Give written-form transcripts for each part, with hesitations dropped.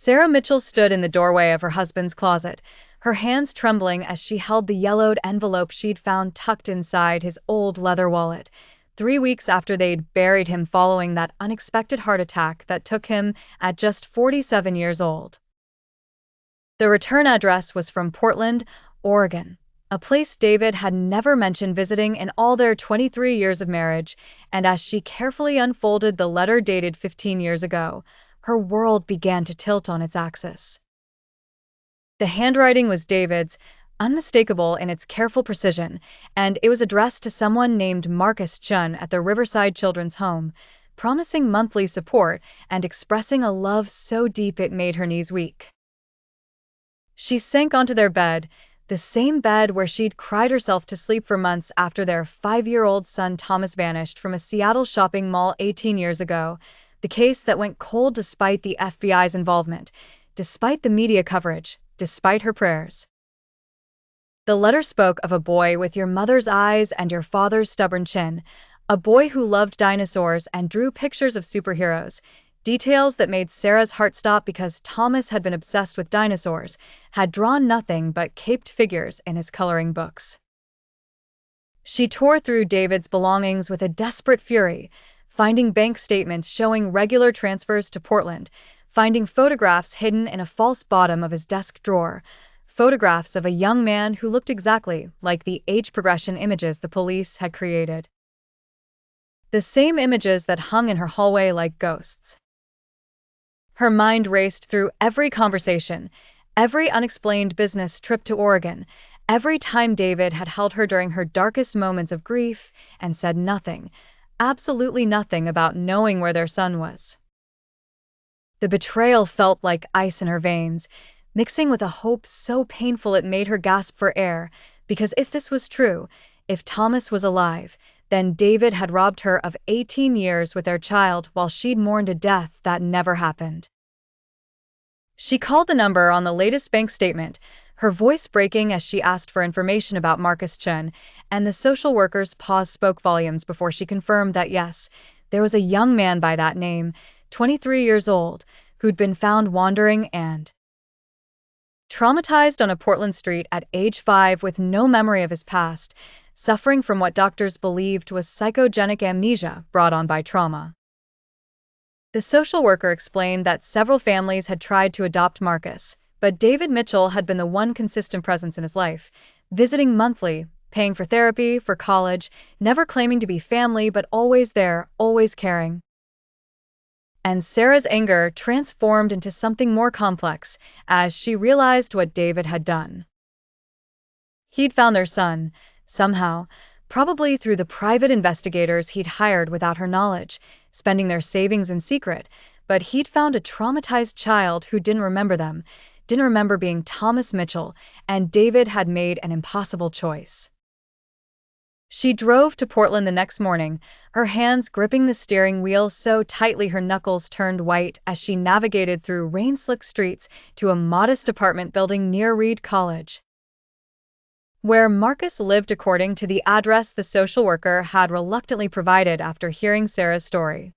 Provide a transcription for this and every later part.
Sarah Mitchell stood in the doorway of her husband's closet, her hands trembling as she held the yellowed envelope she'd found tucked inside his old leather wallet. 3 weeks after they'd buried him following that unexpected heart attack that took him at just 47 years old. The return address was from Portland, Oregon, a place David had never mentioned visiting in all their 23 years of marriage, and as she carefully unfolded the letter dated 15 years ago, her world began to tilt on its axis. The handwriting was David's, unmistakable in its careful precision, and it was addressed to someone named Marcus Chun at the Riverside Children's Home, promising monthly support and expressing a love so deep it made her knees weak. She sank onto their bed, the same bed where she'd cried herself to sleep for months after their 5-year-old son Thomas vanished from a Seattle shopping mall 18 years ago, the case that went cold despite the FBI's involvement, despite the media coverage, despite her prayers. The letter spoke of a boy with your mother's eyes and your father's stubborn chin, a boy who loved dinosaurs and drew pictures of superheroes, details that made Sarah's heart stop because Thomas had been obsessed with dinosaurs, had drawn nothing but caped figures in his coloring books. She tore through David's belongings with a desperate fury, finding bank statements showing regular transfers to Portland, finding photographs hidden in a false bottom of his desk drawer, photographs of a young man who looked exactly like the age progression images the police had created. The same images that hung in her hallway like ghosts. Her mind raced through every conversation, every unexplained business trip to Oregon, every time David had held her during her darkest moments of grief and said nothing, absolutely nothing about knowing where their son was. The betrayal felt like ice in her veins, mixing with a hope so painful it made her gasp for air, because if this was true, if Thomas was alive, then David had robbed her of 18 years with their child while she'd mourned a death that never happened. She called the number on the latest bank statement, her voice breaking as she asked for information about Marcus Chen, and the social worker's pause spoke volumes before she confirmed that yes, there was a young man by that name, 23 years old, who'd been found wandering and traumatized on a Portland street at age 5 with no memory of his past, suffering from what doctors believed was psychogenic amnesia brought on by trauma. The social worker explained that several families had tried to adopt Marcus, but David Mitchell had been the one consistent presence in his life, visiting monthly, paying for therapy, for college, never claiming to be family but always there, always caring. And Sarah's anger transformed into something more complex as she realized what David had done. He'd found their son, somehow, probably through the private investigators he'd hired without her knowledge, spending their savings in secret, but he'd found a traumatized child who didn't remember them, didn't remember being Thomas Mitchell, and David had made an impossible choice. She drove to Portland the next morning, her hands gripping the steering wheel so tightly her knuckles turned white as she navigated through rain-slicked streets to a modest apartment building near Reed College, where Marcus lived according to the address the social worker had reluctantly provided after hearing Sarah's story.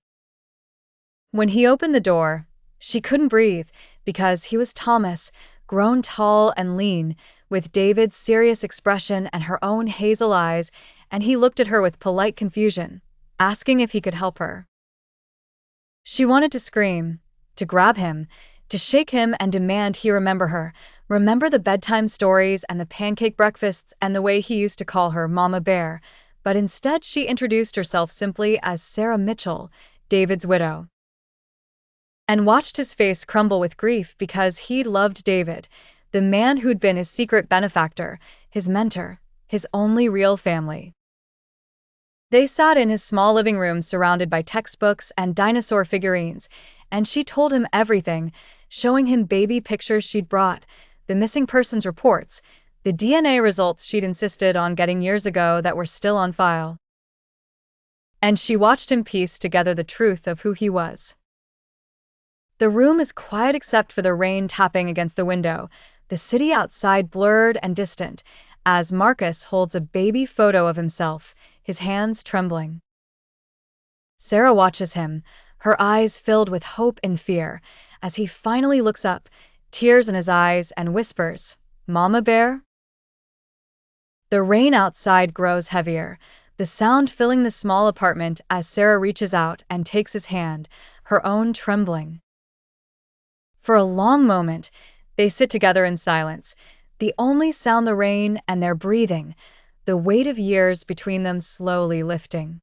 When he opened the door, she couldn't breathe because he was Thomas, grown tall and lean, with David's serious expression and her own hazel eyes, and he looked at her with polite confusion, asking if he could help her. She wanted to scream, to grab him, to shake him and demand he remember her, remember the bedtime stories and the pancake breakfasts and the way he used to call her Mama Bear, but instead she introduced herself simply as Sarah Mitchell, David's widow, and watched his face crumble with grief because he'd loved David, the man who'd been his secret benefactor, his mentor, his only real family. They sat in his small living room surrounded by textbooks and dinosaur figurines, and she told him everything, showing him baby pictures she'd brought, the missing persons reports, the DNA results she'd insisted on getting years ago that were still on file. And she watched him piece together the truth of who he was. The room is quiet except for the rain tapping against the window, the city outside blurred and distant, as Marcus holds a baby photo of himself, his hands trembling. Sarah watches him, her eyes filled with hope and fear, as he finally looks up, tears in his eyes, and whispers, "Mama Bear?" The rain outside grows heavier, the sound filling the small apartment as Sarah reaches out and takes his hand, her own trembling. For a long moment, they sit together in silence, the only sound the rain and their breathing, the weight of years between them slowly lifting.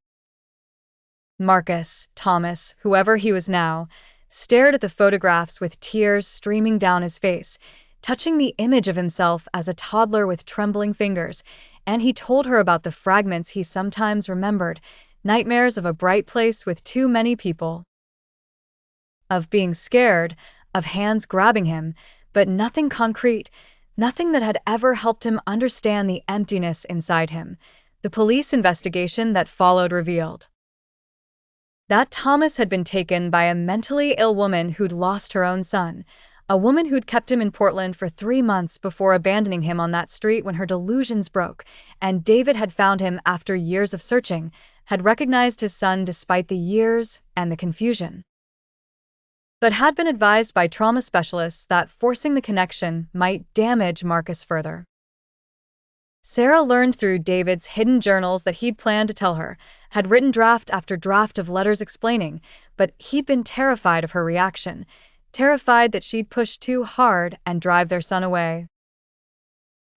Marcus, Thomas, whoever he was now, stared at the photographs with tears streaming down his face, touching the image of himself as a toddler with trembling fingers, and he told her about the fragments he sometimes remembered, nightmares of a bright place with too many people, of being scared, of hands grabbing him, but nothing concrete, nothing that had ever helped him understand the emptiness inside him. The police investigation that followed revealed that Thomas had been taken by a mentally ill woman who'd lost her own son, a woman who'd kept him in Portland for 3 months before abandoning him on that street when her delusions broke, and David had found him after years of searching, had recognized his son despite the years and the confusion, but had been advised by trauma specialists that forcing the connection might damage Marcus further. Sarah learned through David's hidden journals that he'd planned to tell her, had written draft after draft of letters explaining, but he'd been terrified of her reaction, terrified that she'd push too hard and drive their son away.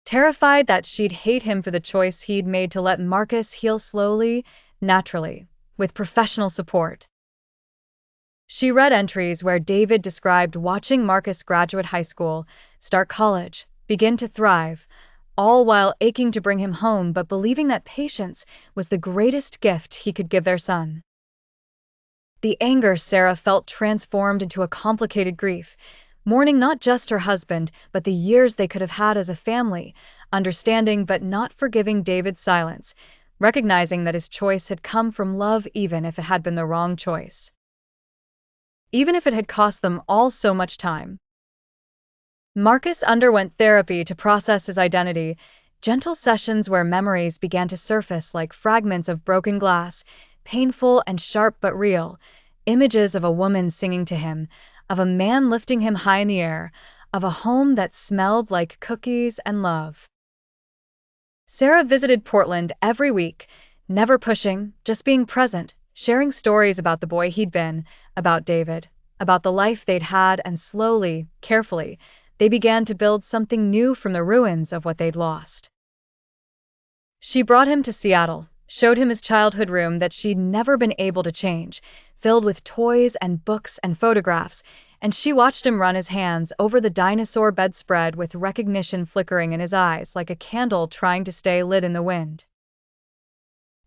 Terrified that she'd hate him for the choice he'd made to let Marcus heal slowly, naturally, with professional support. She read entries where David described watching Marcus graduate high school, start college, begin to thrive, all while aching to bring him home but believing that patience was the greatest gift he could give their son. The anger Sarah felt transformed into a complicated grief, mourning not just her husband but the years they could have had as a family, understanding but not forgiving David's silence, recognizing that his choice had come from love even if it had been the wrong choice, even if it had cost them all so much time. Marcus underwent therapy to process his identity, gentle sessions where memories began to surface like fragments of broken glass, painful and sharp but real, images of a woman singing to him, of a man lifting him high in the air, of a home that smelled like cookies and love. Sarah visited Portland every week, never pushing, just being present, sharing stories about the boy he'd been, about David, about the life they'd had, and slowly, carefully, they began to build something new from the ruins of what they'd lost. She brought him to Seattle, showed him his childhood room that she'd never been able to change, filled with toys and books and photographs, and she watched him run his hands over the dinosaur bedspread with recognition flickering in his eyes like a candle trying to stay lit in the wind.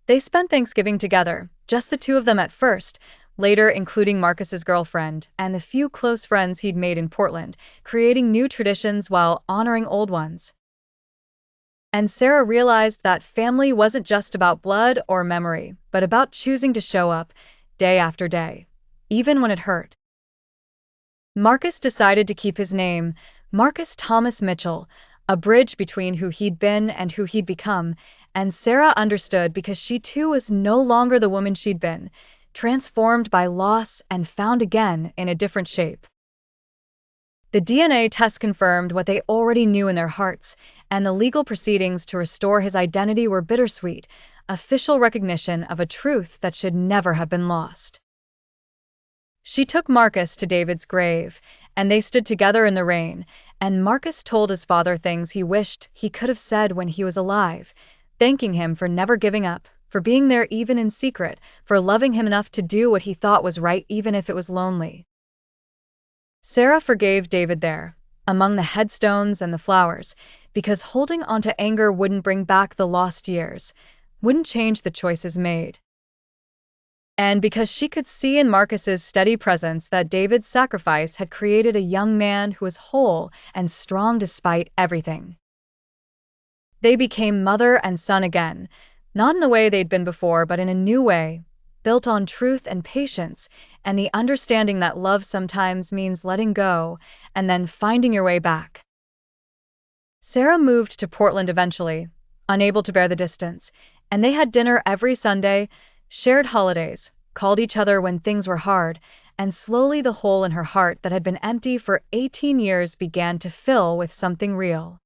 They spent Thanksgiving together, just the two of them at first, later including Marcus's girlfriend and the few close friends he'd made in Portland, creating new traditions while honoring old ones. And Sarah realized that family wasn't just about blood or memory, but about choosing to show up, day after day, even when it hurt. Marcus decided to keep his name, Marcus Thomas Mitchell, a bridge between who he'd been and who he'd become, and Sarah understood because she too was no longer the woman she'd been, transformed by loss and found again in a different shape. The DNA test confirmed what they already knew in their hearts, and the legal proceedings to restore his identity were bittersweet, official recognition of a truth that should never have been lost. She took Marcus to David's grave, and they stood together in the rain, and Marcus told his father things he wished he could have said when he was alive, thanking him for never giving up, for being there even in secret, for loving him enough to do what he thought was right even if it was lonely. Sarah forgave David there, among the headstones and the flowers, because holding onto anger wouldn't bring back the lost years, wouldn't change the choices made. And because she could see in Marcus's steady presence that David's sacrifice had created a young man who was whole and strong despite everything. They became mother and son again, not in the way they'd been before, but in a new way, built on truth and patience, and the understanding that love sometimes means letting go and then finding your way back. Sarah moved to Portland eventually, unable to bear the distance, and they had dinner every Sunday, shared holidays, called each other when things were hard, and slowly the hole in her heart that had been empty for 18 years began to fill with something real.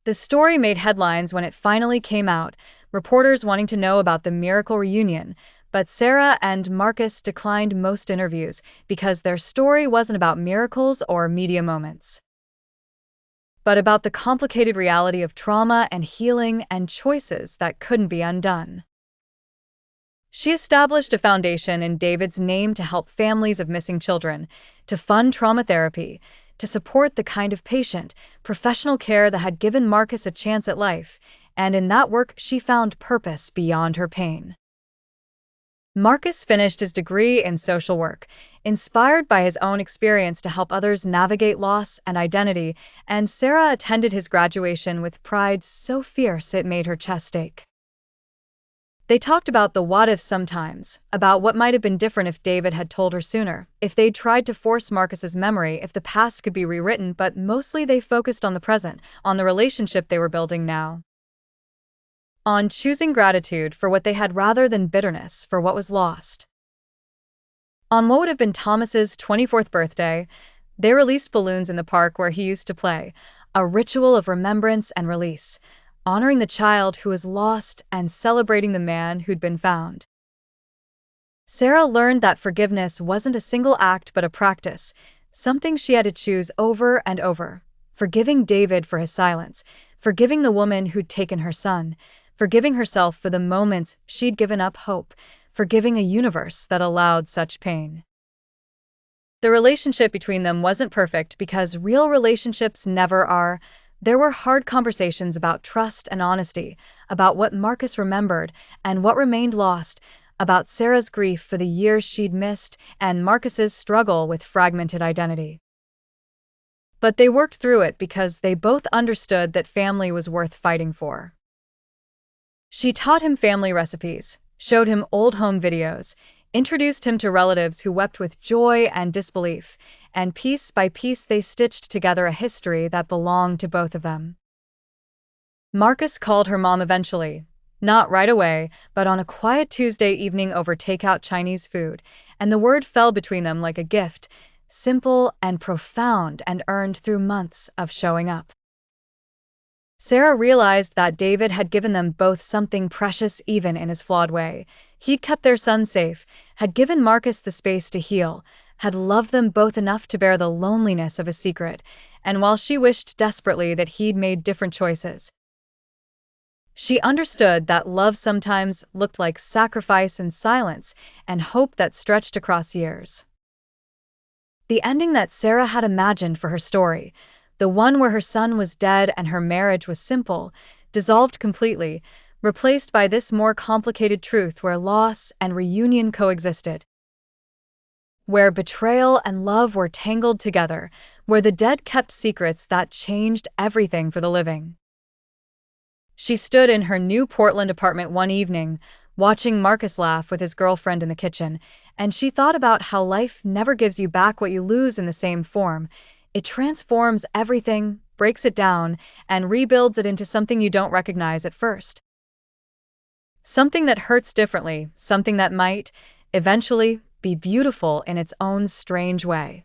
The story made headlines when it finally came out, reporters wanting to know about the miracle reunion, but Sarah and Marcus declined most interviews because their story wasn't about miracles or media moments, but about the complicated reality of trauma and healing and choices that couldn't be undone. She established a foundation in David's name to help families of missing children, to fund trauma therapy, to support the kind of patient, professional care that had given Marcus a chance at life, and in that work she found purpose beyond her pain. Marcus finished his degree in social work, inspired by his own experience to help others navigate loss and identity, and Sarah attended his graduation with pride so fierce it made her chest ache. They talked about the what-ifs sometimes, about what might have been different if David had told her sooner, if they'd tried to force Marcus's memory, if the past could be rewritten, but mostly they focused on the present, on the relationship they were building now, on choosing gratitude for what they had rather than bitterness for what was lost. On what would have been Thomas's 24th birthday, they released balloons in the park where he used to play, a ritual of remembrance and release, honoring the child who was lost and celebrating the man who'd been found. Sarah learned that forgiveness wasn't a single act but a practice, something she had to choose over and over. Forgiving David for his silence, forgiving the woman who'd taken her son, forgiving herself for the moments she'd given up hope, forgiving a universe that allowed such pain. The relationship between them wasn't perfect because real relationships never are. There were hard conversations about trust and honesty, about what Marcus remembered and what remained lost, about Sarah's grief for the years she'd missed and Marcus's struggle with fragmented identity. But they worked through it because they both understood that family was worth fighting for. She taught him family recipes, showed him old home videos, introduced him to relatives who wept with joy and disbelief, and piece by piece they stitched together a history that belonged to both of them. Marcus called her mom eventually, not right away, but on a quiet Tuesday evening over takeout Chinese food, and the word fell between them like a gift, simple and profound and earned through months of showing up. Sarah realized that David had given them both something precious even in his flawed way. He'd kept their son safe, had given Marcus the space to heal, had loved them both enough to bear the loneliness of a secret, and while she wished desperately that he'd made different choices, she understood that love sometimes looked like sacrifice and silence and hope that stretched across years. The ending that Sarah had imagined for her story, the one where her son was dead and her marriage was simple, dissolved completely, replaced by this more complicated truth where loss and reunion coexisted, where betrayal and love were tangled together, where the dead kept secrets that changed everything for the living. She stood in her new Portland apartment one evening, watching Marcus laugh with his girlfriend in the kitchen, and she thought about how life never gives you back what you lose in the same form. It transforms everything, breaks it down, and rebuilds it into something you don't recognize at first. Something that hurts differently, something that might, eventually, be beautiful in its own strange way.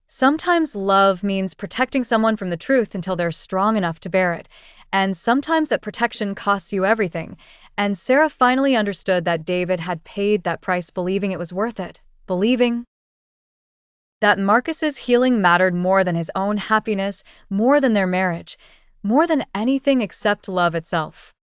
Sometimes love means protecting someone from the truth until they're strong enough to bear it, and sometimes that protection costs you everything, and Sarah finally understood that David had paid that price believing it was worth it, believing that Marcus's healing mattered more than his own happiness, more than their marriage, more than anything except love itself.